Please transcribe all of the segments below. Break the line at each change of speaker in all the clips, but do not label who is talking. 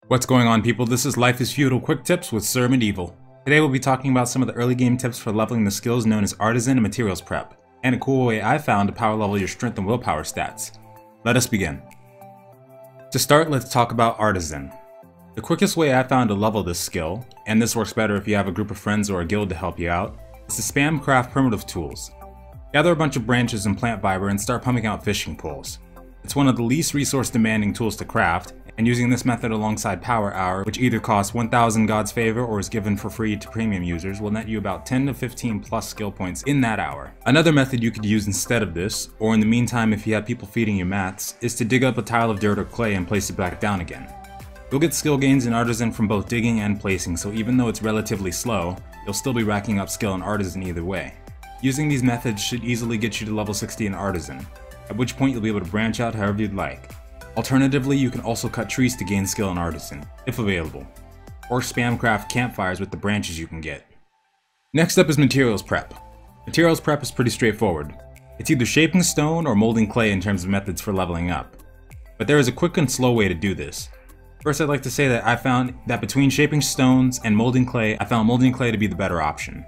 What's going on, people? This is Life is Feudal Quick Tips with 𝕲𝖚𝖎𝖊𝖏. Today we'll be talking about some of the early game tips for leveling the skills known as Artisan and Materials Prep, and a cool way I found to power level your strength and willpower stats. Let us begin. To start, let's talk about Artisan. The quickest way I found to level this skill, and this works better if you have a group of friends or a guild to help you out, is to spam craft primitive tools. Gather a bunch of branches and plant fiber and start pumping out fishing poles. It's one of the least resource demanding tools to craft, and using this method alongside Power Hour, which either costs 1000 God's Favor or is given for free to premium users, will net you about 10 to 15 plus skill points in that hour. Another method you could use instead of this, or in the meantime if you have people feeding you mats, is to dig up a tile of dirt or clay and place it back down again. You'll get skill gains in Artisan from both digging and placing, so even though it's relatively slow, you'll still be racking up skill in Artisan either way. Using these methods should easily get you to level 60 in Artisan, at which point you'll be able to branch out however you'd like. Alternatively, you can also cut trees to gain skill in Artisan, if available, or spam craft campfires with the branches you can get. Next up is Materials Prep. Materials Prep is pretty straightforward. It's either shaping stone or molding clay in terms of methods for leveling up. But there is a quick and slow way to do this. First, I'd like to say that I found that between shaping stones and molding clay, I found molding clay to be the better option.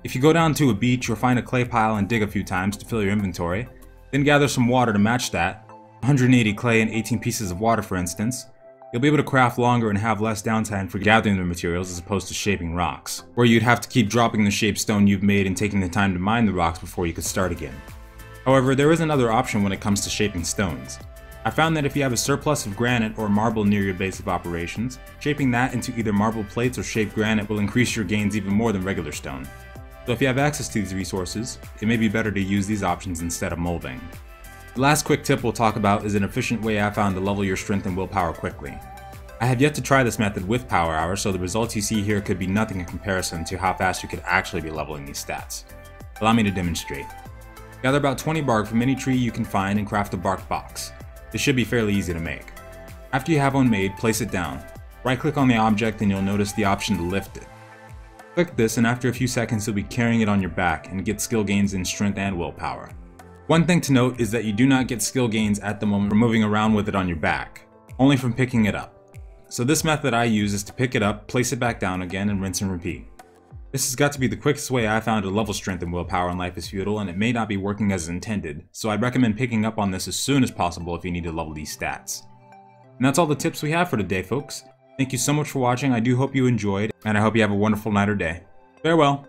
If you go down to a beach or find a clay pile and dig a few times to fill your inventory, then gather some water to match that, 180 clay and 18 pieces of water for instance, you'll be able to craft longer and have less downtime for gathering the materials as opposed to shaping rocks, where you'd have to keep dropping the shaped stone you've made and taking the time to mine the rocks before you could start again. However, there is another option when it comes to shaping stones. I found that if you have a surplus of granite or marble near your base of operations, shaping that into either marble plates or shaped granite will increase your gains even more than regular stone. So if you have access to these resources, it may be better to use these options instead of molding. The last quick tip we'll talk about is an efficient way I found to level your strength and willpower quickly. I have yet to try this method with Power Hour, so the results you see here could be nothing in comparison to how fast you could actually be leveling these stats. Allow me to demonstrate. Gather about 20 bark from any tree you can find and craft a bark box. This should be fairly easy to make. After you have one made, place it down. Right-click on the object and you'll notice the option to lift it. Click this and after a few seconds you'll be carrying it on your back and get skill gains in strength and willpower. One thing to note is that you do not get skill gains at the moment from moving around with it on your back, only from picking it up. So this method I use is to pick it up, place it back down again, and rinse and repeat. This has got to be the quickest way I found to level strength and willpower in Life is Feudal, and it may not be working as intended, so I'd recommend picking up on this as soon as possible if you need to level these stats. And that's all the tips we have for today, folks. Thank you so much for watching. I do hope you enjoyed, and I hope you have a wonderful night or day. Farewell!